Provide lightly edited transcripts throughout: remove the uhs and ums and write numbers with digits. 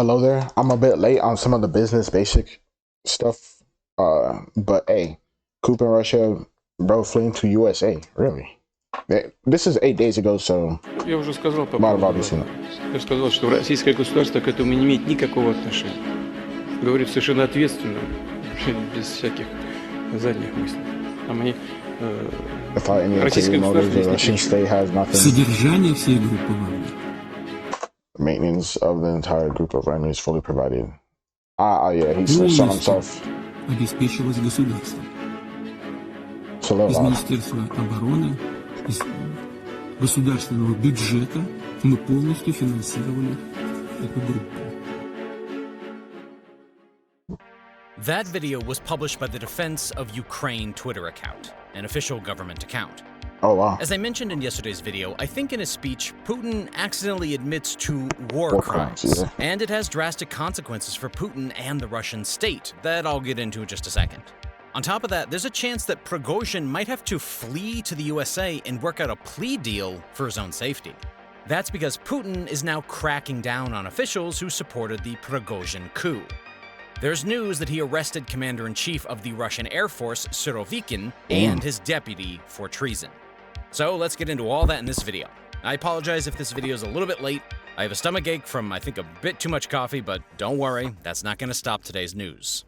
Hello there. I'm a bit late on some of the business basic stuff. But hey, Coop in Russia, bro, fleeing to USA. Really? This is 8 days ago, so Я уже сказал по about поводу obviously. Я сказал, что российское государство к этому не имеет никакого отношения. Говорит совершенно ответственно, без всяких задних мыслей. А мне российское государство здесь не has Содержание всей группы Вагнер. Maintenance of the entire group of Wagner is fully provided. Yeah, he's shot himself. Обеспечивалось государством. Из Министерства обороны, из государственного бюджета мы полностью финансировали эту группу. That video was published by the Defense of Ukraine Twitter account, an official government account. Oh, wow. As I mentioned in yesterday's video, I think in his speech, Putin accidentally admits to war crimes. Yeah. And it has drastic consequences for Putin and the Russian state that I'll get into in just a second. On top of that, there's a chance that Prigozhin might have to flee to the USA and work out a plea deal for his own safety. That's because Putin is now cracking down on officials who supported the Prigozhin coup. There's news that he arrested Commander-in-Chief of the Russian Air Force, Surovikin, and his deputy for treason. So let's get into all that in this video. I apologize if this video is a little bit late. I have a stomach ache from, I think, a bit too much coffee, but don't worry, that's not going to stop today's news.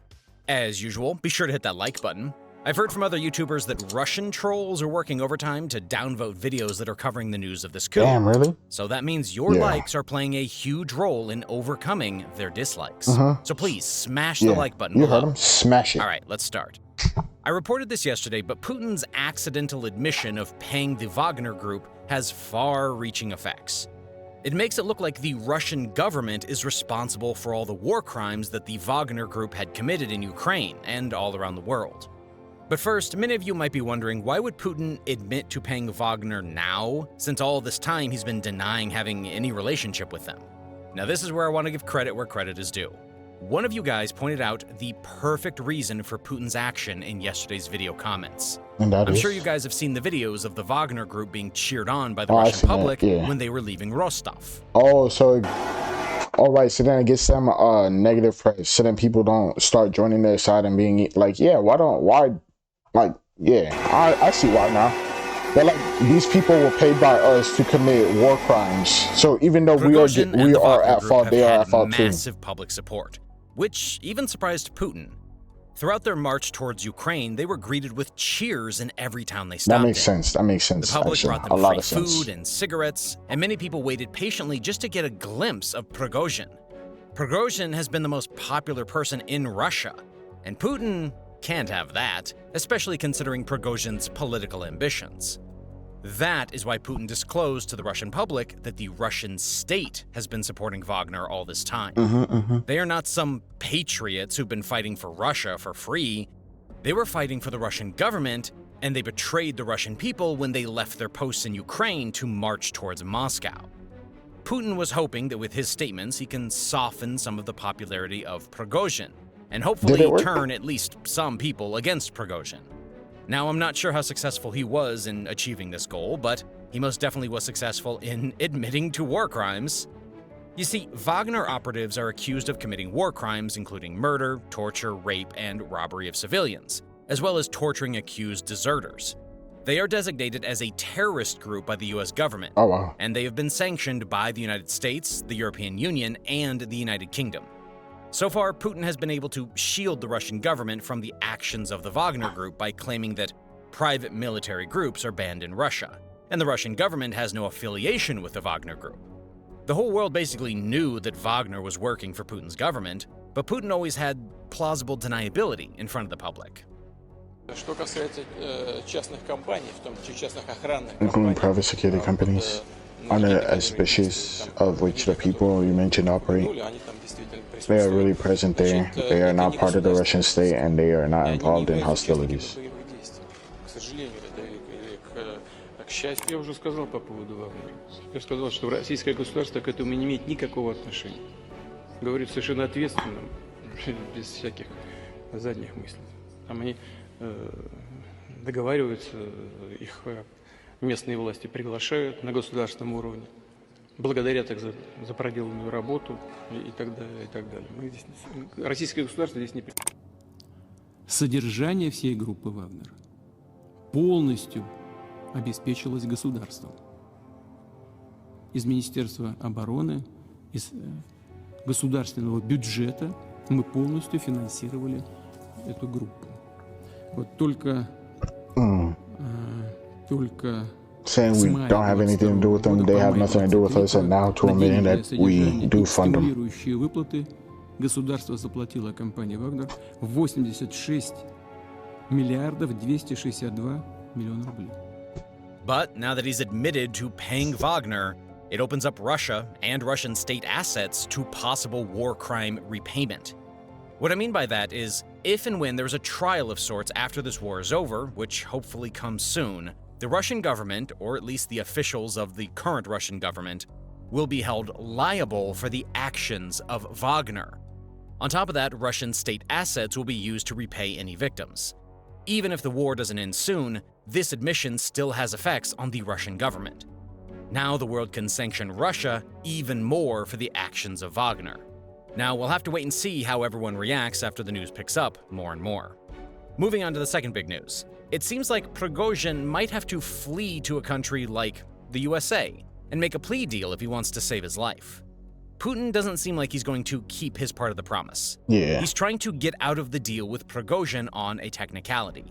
As usual, be sure to hit that like button. I've heard from other YouTubers that Russian trolls are working overtime to downvote videos that are covering the news of this coup. Damn, really? So that means your likes are playing a huge role in overcoming their dislikes. So please, smash the like button You below. heard him. Smash it. All right, let's start. I reported this yesterday, but Putin's accidental admission of paying the Wagner Group has far-reaching effects. It makes it look like the Russian government is responsible for all the war crimes that the Wagner Group had committed in Ukraine and all around the world. But first, many of you might be wondering, why would Putin admit to paying Wagner now, since all this time he's been denying having any relationship with them? Now this is where I want to give credit where credit is due. One of you guys pointed out the perfect reason for Putin's action in yesterday's video comments. I'm sure you guys have seen the videos of the Wagner Group being cheered on by the Russian public when they were leaving Rostov. Oh, so alright, so then it gets them negative press, so then people don't start joining their side and being like, yeah, I see why now. But like, these people were paid by us to commit war crimes. So even though we are at fault, they are at fault too. Massive public support, which even surprised Putin. Throughout their march towards Ukraine, they were greeted with cheers in every town they stopped in. That makes sense. That makes sense. The public actually, brought them free food and cigarettes, and many people waited patiently just to get a glimpse of Prigozhin. Prigozhin has been the most popular person in Russia, and Putin can't have that, especially considering Prigozhin's political ambitions. That is why Putin disclosed to the Russian public that the Russian state has been supporting Wagner all this time. They are not some patriots who've been fighting for Russia for free. They were fighting for the Russian government, and they betrayed the Russian people when they left their posts in Ukraine to march towards Moscow. Putin was hoping that with his statements he can soften some of the popularity of Prigozhin, and hopefully turn at least some people against Prigozhin. Now, I'm not sure how successful he was in achieving this goal, but he most definitely was successful in admitting to war crimes. You see, Wagner operatives are accused of committing war crimes, including murder, torture, rape, and robbery of civilians, as well as torturing accused deserters. They are designated as a terrorist group by the US government, and they have been sanctioned by the United States, the European Union, and the United Kingdom. So far, Putin has been able to shield the Russian government from the actions of the Wagner Group by claiming that private military groups are banned in Russia, and the Russian government has no affiliation with the Wagner Group. The whole world basically knew that Wagner was working for Putin's government, but Putin always had plausible deniability in front of the public. Что касается частных компаний, в том числе частных охранных including private security companies, under auspices of which the people you mentioned operate. They are really present there. They are not part of the Russian state, and they are not involved in hostilities. К счастью, я уже сказал по поводу Вагнера. Я сказал, что российское государство к этому не имеет никакого отношения. Говорит совершенно ответственно, без всяких задних мыслей. Там они договариваются, их местные власти приглашают на государственном уровне. благодарят их за проделанную работу и так далее, и так далее. Мы здесь, российское государство здесь не... Содержание всей группы «Вагнер» полностью обеспечилось государством. Из Министерства обороны, из государственного бюджета мы полностью финансировали эту группу. Вот только saying we don't have anything to do with them, they have nothing to do with us, and now to admitting that we do fund them. Стимулирующие выплаты государство заплатило компании «Вагнер» 86 миллиардов 262 миллиона рублей. But now that he's admitted to paying Wagner, it opens up Russia and Russian state assets to possible war crime repayment. What I mean by that is, if and when there's a trial of sorts after this war is over, which hopefully comes soon, the Russian government, or at least the officials of the current Russian government, will be held liable for the actions of Wagner. On top of that, Russian state assets will be used to repay any victims. Even if the war doesn't end soon, this admission still has effects on the Russian government. Now the world can sanction Russia even more for the actions of Wagner. Now we'll have to wait and see how everyone reacts after the news picks up more and more. Moving on to the second big news. It seems like Prigozhin might have to flee to a country like the USA and make a plea deal if he wants to save his life. Putin doesn't seem like he's going to keep his part of the promise. Yeah. He's trying to get out of the deal with Prigozhin on a technicality.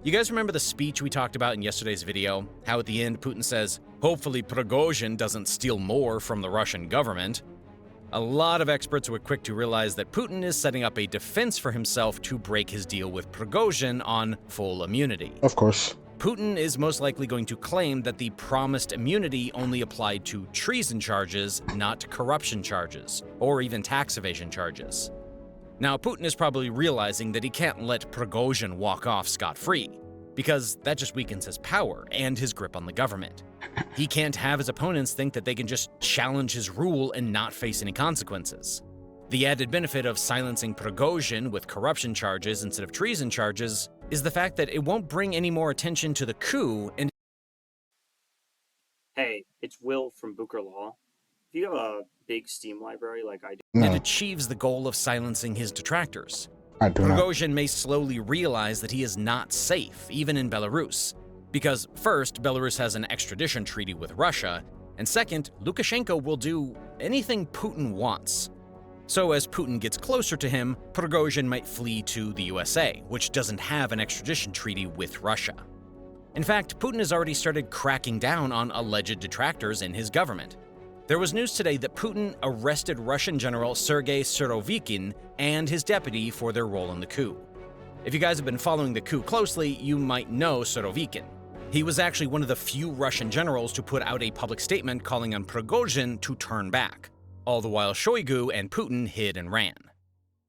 You guys remember the speech we talked about in yesterday's video? How at the end Putin says, hopefully Prigozhin doesn't steal more from the Russian government. A lot of experts were quick to realize that Putin is setting up a defense for himself to break his deal with Prigozhin on full immunity. Of course. Putin is most likely going to claim that the promised immunity only applied to treason charges, not corruption charges, or even tax evasion charges. Now, Putin is probably realizing that he can't let Prigozhin walk off scot-free, because that just weakens his power and his grip on the government. He can't have his opponents think that they can just challenge his rule and not face any consequences. The added benefit of silencing Prigozhin with corruption charges instead of treason charges is the fact that it won't bring any more attention to the coup and... Hey, it's Will from Booker Law. If you have a big Steam library like I do... No, and achieves the goal of silencing his detractors. I do not. Prigozhin may slowly realize that he is not safe, even in Belarus. Because first, Belarus has an extradition treaty with Russia, and second, Lukashenko will do anything Putin wants. So as Putin gets closer to him, Prigozhin might flee to the USA, which doesn't have an extradition treaty with Russia. In fact, Putin has already started cracking down on alleged detractors in his government. There was news today that Putin arrested Russian General Sergei Surovikin and his deputy for their role in the coup. If you guys have been following the coup closely, you might know Surovikin. He was actually one of the few Russian generals to put out a public statement calling on Prigozhin to turn back, all the while Shoigu and Putin hid and ran.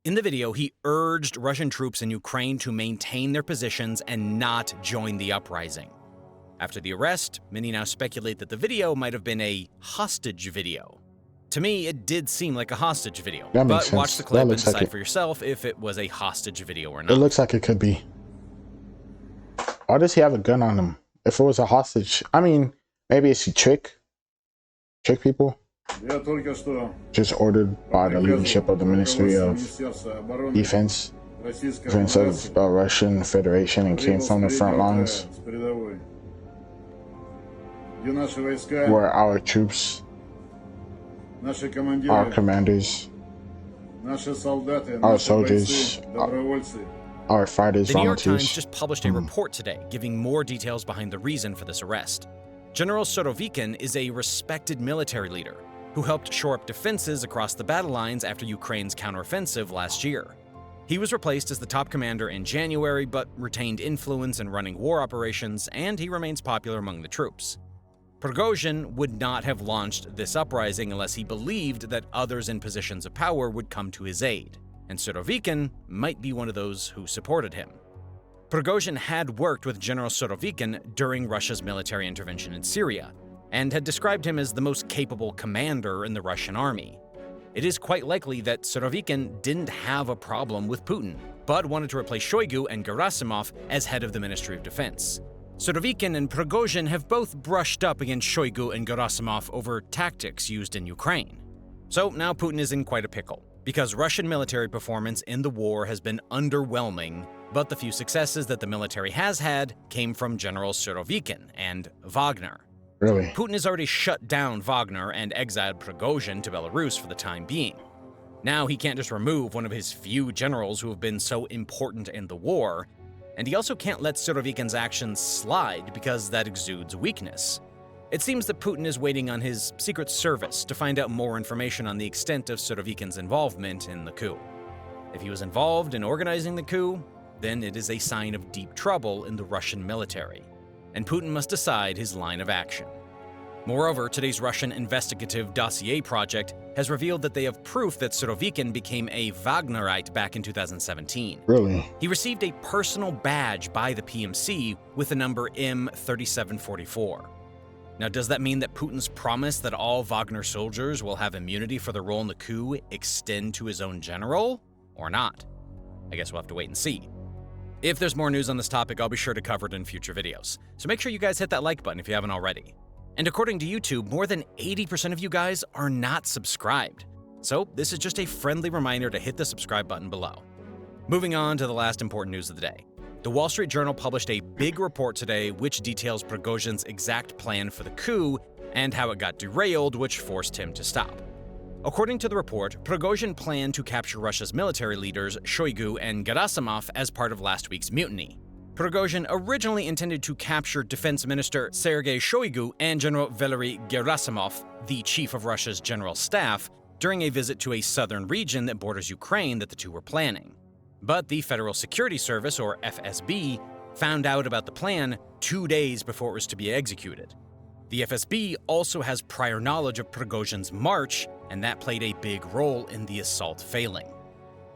In the video, he urged Russian troops in Ukraine to maintain their positions and not join the uprising. After the arrest, many now speculate that the video might have been a hostage video. To me, it did seem like a hostage video, That but makes watch sense. the clip That and looks like decide it. for yourself if it was a hostage video or It not. looks like it could be. Why does he have a gun on him? If it was a hostage, I mean, maybe it's a trick people. Just ordered by the leadership of the Ministry of Defense of Russian Federation and came from the front lines where our troops, our commanders, our soldiers, our fighters, The New York Times volunteers. just published a report today giving more details behind the reason for this arrest. General Surovikin is a respected military leader who helped shore up defenses across the battle lines after Ukraine's counteroffensive last year. He was replaced as the top commander in January, but retained influence in running war operations, and he remains popular among the troops. Prigozhin would not have launched this uprising unless he believed that others in positions of power would come to his aid, and Surovikin might be one of those who supported him. Prigozhin had worked with General Surovikin during Russia's military intervention in Syria, and had described him as the most capable commander in the Russian army. It is quite likely that Surovikin didn't have a problem with Putin, but wanted to replace Shoigu and Gerasimov as head of the Ministry of Defense. Surovikin and Prigozhin have both brushed up against Shoigu and Gerasimov over tactics used in Ukraine. So now Putin is in quite a pickle, because Russian military performance in the war has been underwhelming, but the few successes that the military has had came from General Surovikin and Wagner. Really? Putin has already shut down Wagner and exiled Prigozhin to Belarus for the time being. Now he can't just remove one of his few generals who have been so important in the war, and he also can't let Surovikin's actions slide because that exudes weakness. It seems that Putin is waiting on his Secret Service to find out more information on the extent of Surovikin's involvement in the coup. If he was involved in organizing the coup, then it is a sign of deep trouble in the Russian military, and Putin must decide his line of action. Moreover, today's Russian investigative dossier project has revealed that they have proof that Surovikin became a Wagnerite back in 2017. Really? He received a personal badge by the PMC with the number M3744. Now, does that mean that Putin's promise that all Wagner soldiers will have immunity for their role in the coup extend to his own general, or not? I guess we'll have to wait and see. If there's more news on this topic, I'll be sure to cover it in future videos. So make sure you guys hit that like button if you haven't already. And according to YouTube, more than 80% of you guys are not subscribed. So this is just a friendly reminder to hit the subscribe button below. Moving on to the last important news of the day. The Wall Street Journal published a big report today which details Prigozhin's exact plan for the coup and how it got derailed, which forced him to stop. According to the report, Prigozhin planned to capture Russia's military leaders Shoigu and Gerasimov as part of last week's mutiny. Prigozhin originally intended to capture Defense Minister Sergei Shoigu and General Valery Gerasimov, the chief of Russia's general staff, during a visit to a southern region that borders Ukraine that the two were planning. But the Federal Security Service, or FSB, found out about the plan 2 days before it was to be executed. The FSB also has prior knowledge of Prigozhin's march, and that played a big role in the assault failing.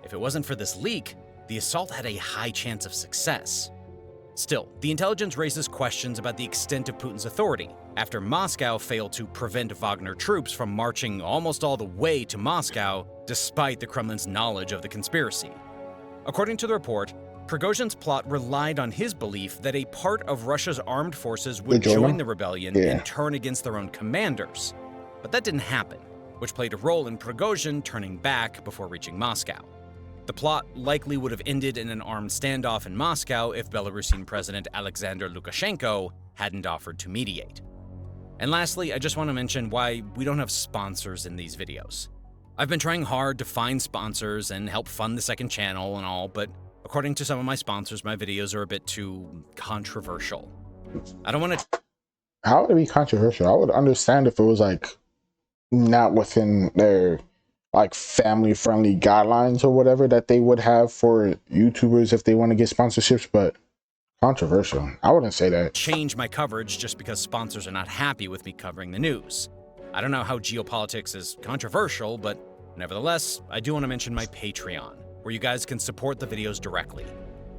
If it wasn't for this leak, the assault had a high chance of success. Still, the intelligence raises questions about the extent of Putin's authority after Moscow failed to prevent Wagner troops from marching almost all the way to Moscow despite the Kremlin's knowledge of the conspiracy. According to the report, Prigozhin's plot relied on his belief that a part of Russia's armed forces would join the rebellion and turn against their own commanders. But that didn't happen, which played a role in Prigozhin turning back before reaching Moscow. The plot likely would have ended in an armed standoff in Moscow if Belarusian President Alexander Lukashenko hadn't offered to mediate. And lastly, I just want to mention why we don't have sponsors in these videos. I've been trying hard to find sponsors and help fund the second channel and all, but according to some of my sponsors, my videos are a bit too controversial. I don't want to... How would it be controversial? I would understand if it was like not within their like family-friendly guidelines or whatever that they would have for YouTubers if they want to get sponsorships, but controversial, I wouldn't say that. Change my coverage just because sponsors are not happy with me covering the news. I don't know how geopolitics is controversial, but nevertheless, I do want to mention my Patreon, where you guys can support the videos directly.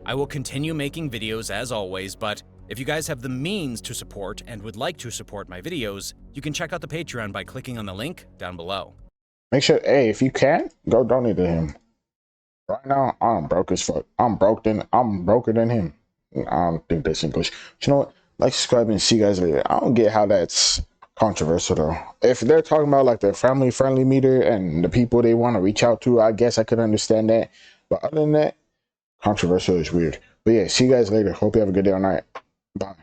I will continue making videos as always, but if you guys have the means to support and would like to support my videos, you can check out the Patreon by clicking on the link down below. Make sure, hey, if you can, go donate to him. Right now, I'm broke as fuck. I'm broker than him. I don't think that's English. But you know what? Like, subscribe, and see you guys later. I don't get how that's controversial, though. If they're talking about, like, their family-friendly meter and the people they want to reach out to, I guess I could understand that. But other than that, controversial is weird. But yeah, see you guys later. Hope you have a good day or night. Bye.